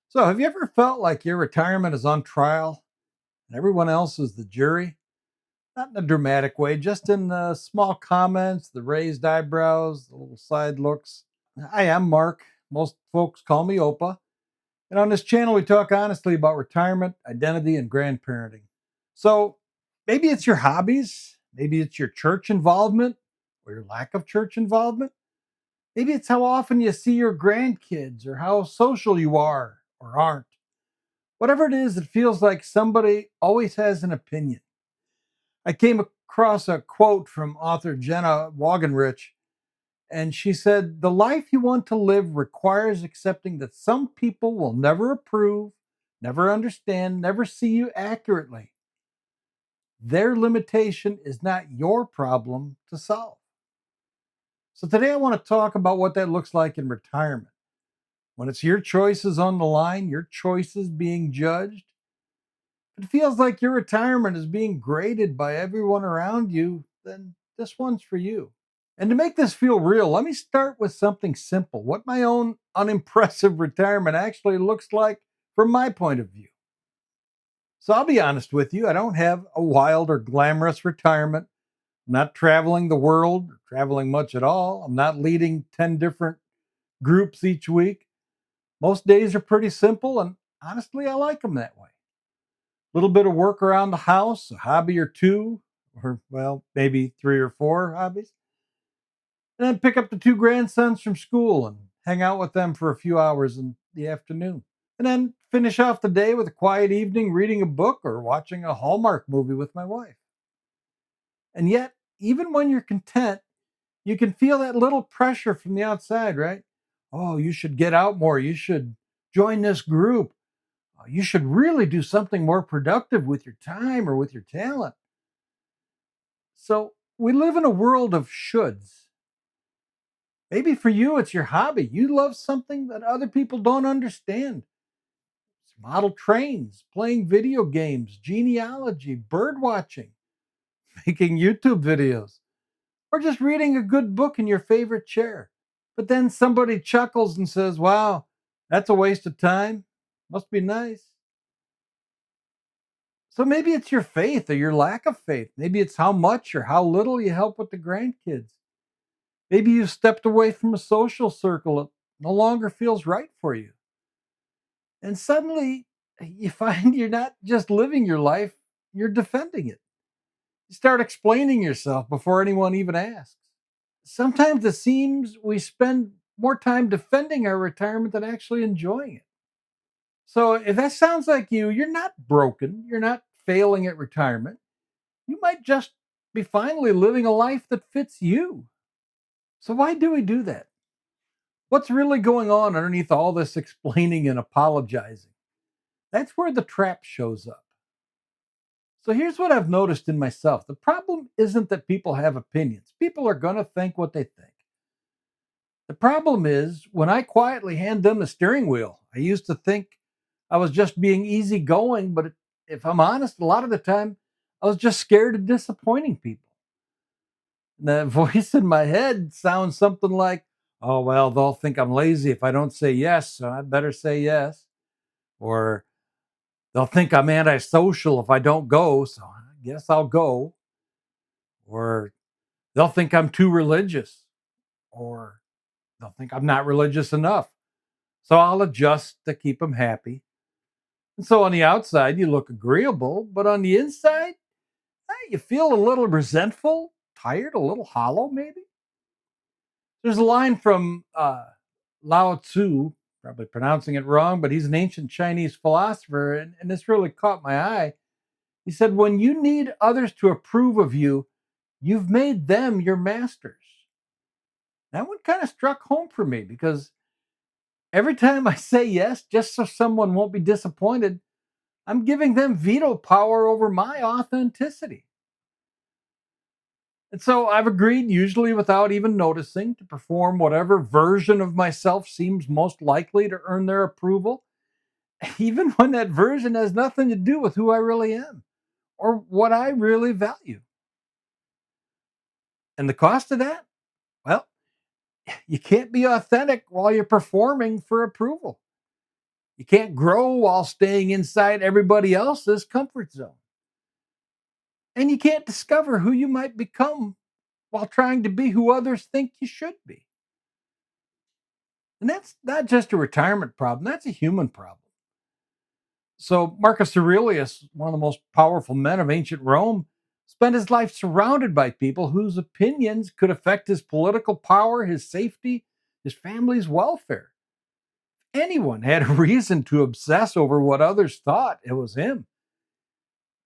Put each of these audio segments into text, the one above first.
So, have you ever felt like your retirement is on trial and everyone else is the jury? Not in a dramatic way, just in the small comments, the raised eyebrows, the little side looks. Hi, I'm Mark. Most folks call me Opa. And on this channel, we talk honestly about retirement, identity, and grandparenting. So, maybe it's your hobbies, maybe it's your church involvement or your lack of church involvement. Maybe it's how often you see your grandkids or how social you are or aren't. Whatever it is, it feels like somebody always has an opinion. I came across a quote from author Jenna Wagenrich, and she said, "The life you want to live requires accepting that some people will never approve, never understand, never see you accurately. Their limitation is not your problem to solve." So today I want to talk about what that looks like in retirement. When it's your choices on the line, your choices being judged, it feels like your retirement is being graded by everyone around you, then this one's for you. And to make this feel real, let me start with something simple, what my own unimpressive retirement actually looks like from my point of view. So I'll be honest with you, I don't have a wild or glamorous retirement. I'm not traveling the world, or traveling much at all. I'm not leading 10 different groups each week. Most days are pretty simple, and honestly, I like them that way. Little bit of work around the house, a hobby or two, or well, maybe three or four hobbies. And then pick up the two grandsons from school and hang out with them for a few hours in the afternoon. And then finish off the day with a quiet evening reading a book or watching a Hallmark movie with my wife. And yet, even when you're content, you can feel that little pressure from the outside, right? Oh, you should get out more. You should join this group. You should really do something more productive with your time or with your talent. So we live in a world of shoulds. Maybe for you, it's your hobby. You love something that other people don't understand. It's model trains, playing video games, genealogy, bird watching, making YouTube videos, or just reading a good book in your favorite chair. But then somebody chuckles and says, "Wow, that's a waste of time. Must be nice." So maybe it's your faith or your lack of faith. Maybe it's how much or how little you help with the grandkids. Maybe you've stepped away from a social circle that no longer feels right for you. And suddenly you find you're not just living your life, you're defending it. You start explaining yourself before anyone even asks. Sometimes it seems we spend more time defending our retirement than actually enjoying it. So if that sounds like you, you're not broken, you're not failing at retirement. You might just be finally living a life that fits you. So why do we do that? What's really going on underneath all this explaining and apologizing? That's where the trap shows up. So here's what I've noticed in myself. The problem isn't that people have opinions. People are going to think what they think. The problem is when I quietly hand them the steering wheel. I used to think I was just being easygoing, but if I'm honest, a lot of the time I was just scared of disappointing people. The voice in my head sounds something like, "Oh, well, they'll think I'm lazy if I don't say yes, so I better say yes." Or they'll think I'm antisocial if I don't go, so I guess I'll go. Or they'll think I'm too religious, or they'll think I'm not religious enough. So I'll adjust to keep them happy. And so on the outside, you look agreeable, but on the inside, you feel a little resentful, tired, a little hollow, maybe. There's a line from Lao Tzu, probably pronouncing it wrong, but he's an ancient Chinese philosopher, and this really caught my eye. He said, "When you need others to approve of you, you've made them your masters." That one kind of struck home for me because every time I say yes, just so someone won't be disappointed, I'm giving them veto power over my authenticity. And so I've agreed, usually without even noticing, to perform whatever version of myself seems most likely to earn their approval, even when that version has nothing to do with who I really am or what I really value. And the cost of that? Well, you can't be authentic while you're performing for approval. You can't grow while staying inside everybody else's comfort zone. And you can't discover who you might become while trying to be who others think you should be. And that's not just a retirement problem, that's a human problem. So, Marcus Aurelius, one of the most powerful men of ancient Rome, spent his life surrounded by people whose opinions could affect his political power, his safety, his family's welfare. Anyone had a reason to obsess over what others thought, it was him.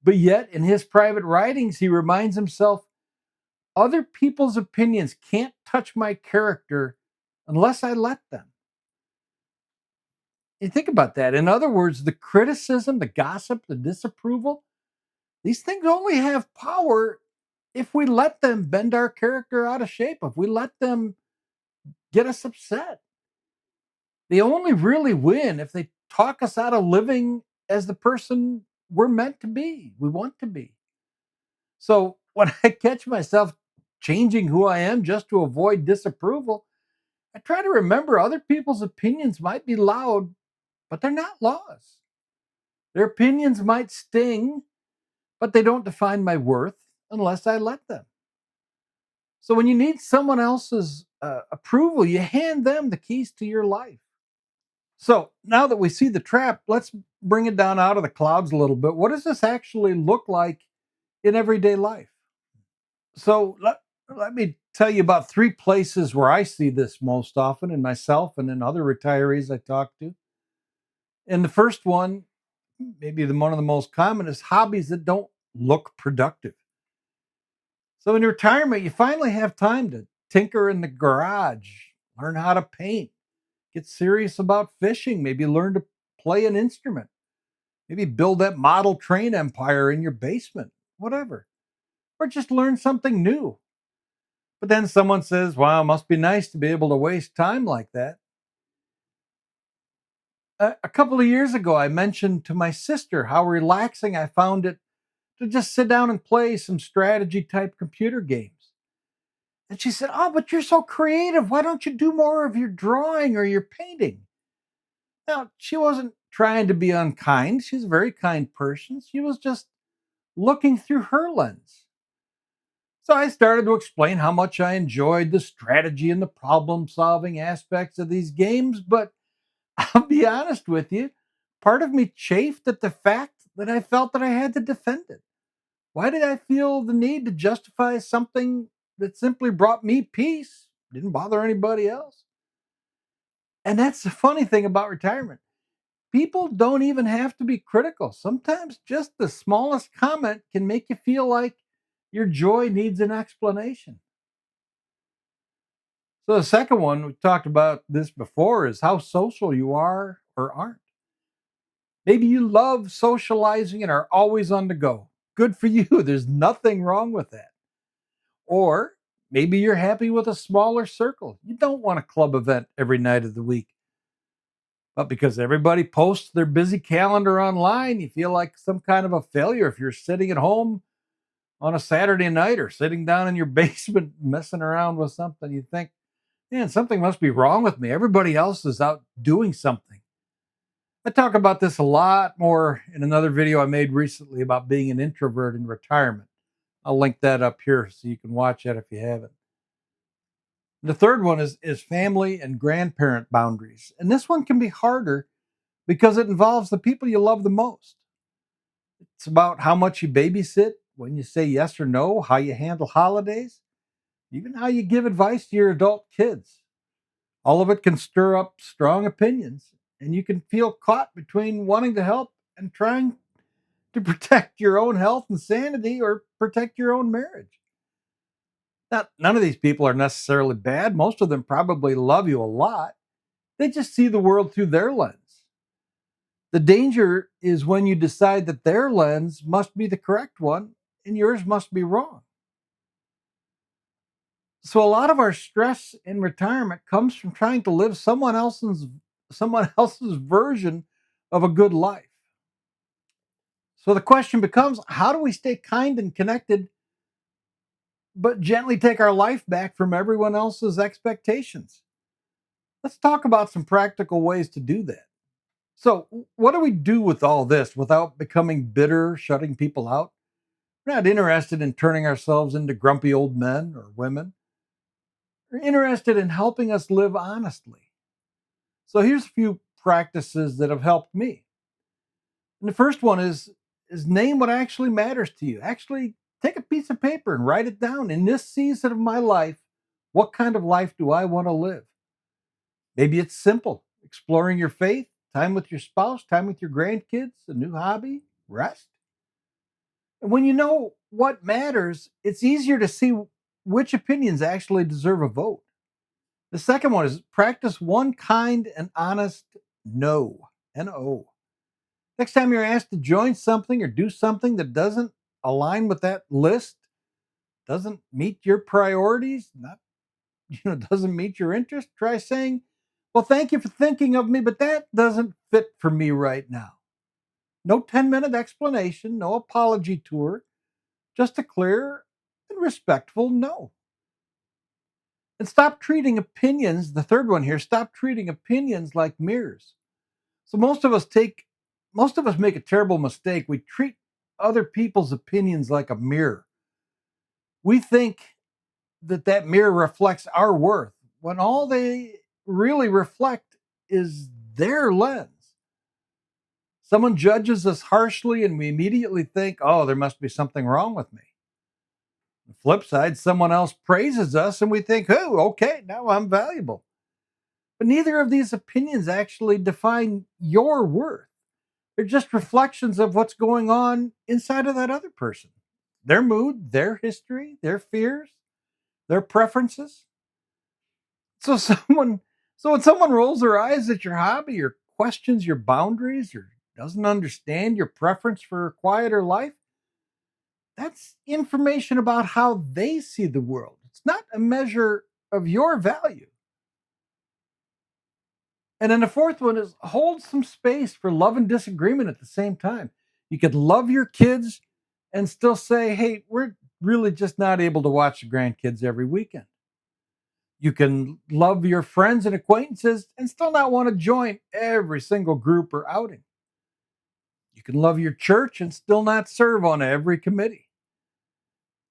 But yet, in his private writings, he reminds himself other people's opinions can't touch my character unless I let them. You think about that. In other words, the criticism, the gossip, the disapproval, these things only have power if we let them bend our character out of shape, if we let them get us upset. They only really win if they talk us out of living as the person we're meant to be, we want to be. So when I catch myself changing who I am just to avoid disapproval, I try to remember other people's opinions might be loud, but they're not laws. Their opinions might sting, but they don't define my worth unless I let them. So when you need someone else's approval, you hand them the keys to your life. So now that we see the trap, let's bring it down out of the clouds a little bit. What does this actually look like in everyday life? So let me tell you about three places where I see this most often in myself and in other retirees I talk to. And the first one, maybe one of the most common, is hobbies that don't look productive. So in retirement, you finally have time to tinker in the garage, learn how to paint, get serious about fishing, maybe learn to play an instrument, maybe build that model train empire in your basement, whatever, or just learn something new. But then someone says, wow, it must be nice to be able to waste time like that. A couple of years ago, I mentioned to my sister how relaxing I found it to just sit down and play some strategy type computer games. And she said, oh, but you're so creative. Why don't you do more of your drawing or your painting? Now, she wasn't trying to be unkind. She's a very kind person. She was just looking through her lens. So I started to explain how much I enjoyed the strategy and the problem solving aspects of these games. But I'll be honest with you, part of me chafed at the fact that I felt that I had to defend it. Why did I feel the need to justify something that simply brought me peace, didn't bother anybody else? And that's the funny thing about retirement. People don't even have to be critical. Sometimes just the smallest comment can make you feel like your joy needs an explanation. So, the second one, we talked about this before, is how social you are or aren't. Maybe you love socializing and are always on the go. Good for you. There's nothing wrong with that. Or maybe you're happy with a smaller circle. You don't want a club event every night of the week. But because everybody posts their busy calendar online, you feel like some kind of a failure if you're sitting at home on a Saturday night or sitting down in your basement messing around with something. You think, man, something must be wrong with me. Everybody else is out doing something. I talk about this a lot more in another video I made recently about being an introvert in retirement. I'll link that up here so you can watch that if you haven't. The third one is family and grandparent boundaries. And this one can be harder because it involves the people you love the most. It's about how much you babysit, when you say yes or no, how you handle holidays, even how you give advice to your adult kids. All of it can stir up strong opinions, and you can feel caught between wanting to help and trying to protect your own health and sanity or protect your own marriage. Now, none of these people are necessarily bad. Most of them probably love you a lot. They just see the world through their lens. The danger is when you decide that their lens must be the correct one and yours must be wrong. So a lot of our stress in retirement comes from trying to live someone else's version of a good life. So the question becomes, how do we stay kind and connected but gently take our life back from everyone else's expectations? Let's talk about some practical ways to do that. So, what do we do with all this without becoming bitter, shutting people out? We're not interested in turning ourselves into grumpy old men or women. We're interested in helping us live honestly. So, here's a few practices that have helped me. And the first one is name what actually matters to you. Actually, take a piece of paper and write it down. In this season of my life, what kind of life do I want to live? Maybe it's simple, exploring your faith, time with your spouse, time with your grandkids, a new hobby, rest. And when you know what matters, it's easier to see which opinions actually deserve a vote. The second one is practice one kind and honest no. No. Next time you're asked to join something or do something that doesn't align with that list, doesn't meet your priorities, not doesn't meet your interest, try saying, "Well, thank you for thinking of me, but that doesn't fit for me right now." No 10-minute explanation, no apology tour, just a clear and respectful no. And stop treating opinions, the third one here, stop treating opinions like mirrors. So most of us make a terrible mistake. We treat other people's opinions like a mirror. We think that mirror reflects our worth when all they really reflect is their lens. Someone judges us harshly and we immediately think, "Oh, there must be something wrong with me." The flip side, someone else praises us and we think, "Oh, okay, now I'm valuable." But neither of these opinions actually define your worth. They're just reflections of what's going on inside of that other person. Their mood, their history, their fears, their preferences. So someone so when someone rolls their eyes at your hobby or questions your boundaries or doesn't understand your preference for a quieter life, that's information about how they see the world. It's not a measure of your value. And then the fourth one is hold some space for love and disagreement at the same time. You could love your kids and still say, "Hey, we're really just not able to watch the grandkids every weekend." You can love your friends and acquaintances and still not want to join every single group or outing. You can love your church and still not serve on every committee.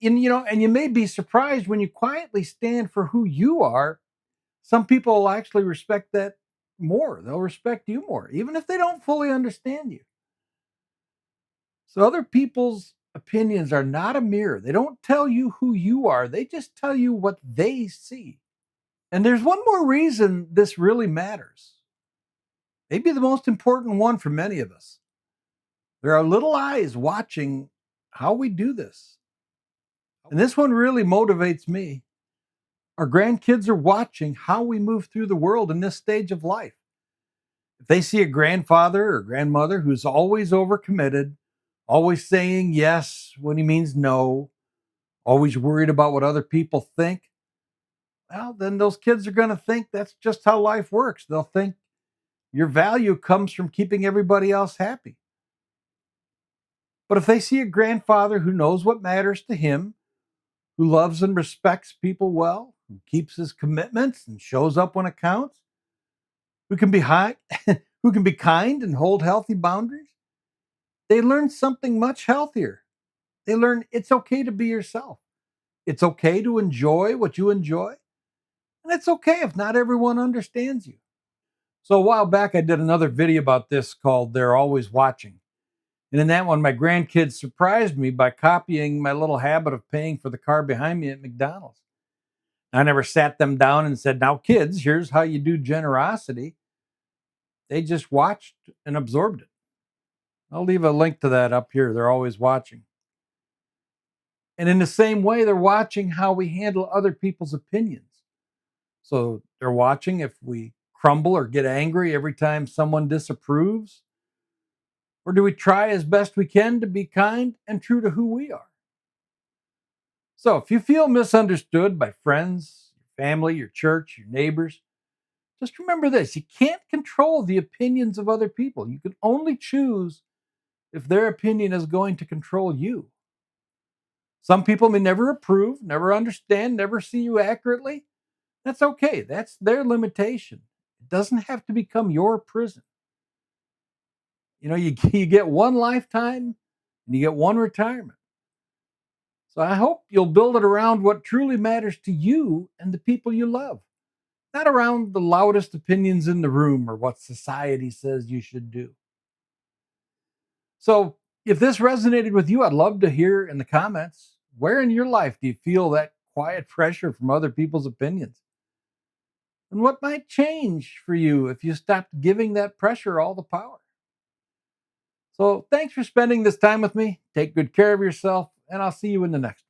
And you may be surprised when you quietly stand for who you are. Some people will actually respect that more. They'll respect you more, even if they don't fully understand you. So other people's opinions are not a mirror. They don't tell you who you are. They just tell you what they see. And there's one more reason this really matters. Maybe the most important one for many of us. There are little eyes watching how we do this. And this one really motivates me. Our grandkids are watching how we move through the world in this stage of life. If they see a grandfather or grandmother who's always overcommitted, always saying yes when he means no, always worried about what other people think, well, then those kids are going to think that's just how life works. They'll think your value comes from keeping everybody else happy. But if they see a grandfather who knows what matters to him, who loves and respects people well, who keeps his commitments and shows up when it counts, who can be high, who can be kind and hold healthy boundaries, they learn something much healthier. They learn it's okay to be yourself. It's okay to enjoy what you enjoy. And it's okay if not everyone understands you. So a while back, I did another video about this called They're Always Watching. And in that one, my grandkids surprised me by copying my little habit of paying for the car behind me at McDonald's. I never sat them down and said, "Now, kids, here's how you do generosity." They just watched and absorbed it. I'll leave a link to that up here. They're always watching. And in the same way, they're watching how we handle other people's opinions. So they're watching if we crumble or get angry every time someone disapproves, or do we try as best we can to be kind and true to who we are? So if you feel misunderstood by friends, your family, your church, your neighbors, just remember this: you can't control the opinions of other people. You can only choose if their opinion is going to control you. Some people may never approve, never understand, never see you accurately. That's okay. That's their limitation. It doesn't have to become your prison. You get one lifetime and you get one retirement. So I hope you'll build it around what truly matters to you and the people you love, not around the loudest opinions in the room or what society says you should do. So, if this resonated with you, I'd love to hear in the comments, where in your life do you feel that quiet pressure from other people's opinions? And what might change for you if you stopped giving that pressure all the power? So, thanks for spending this time with me. Take good care of yourself, and I'll see you in the next one.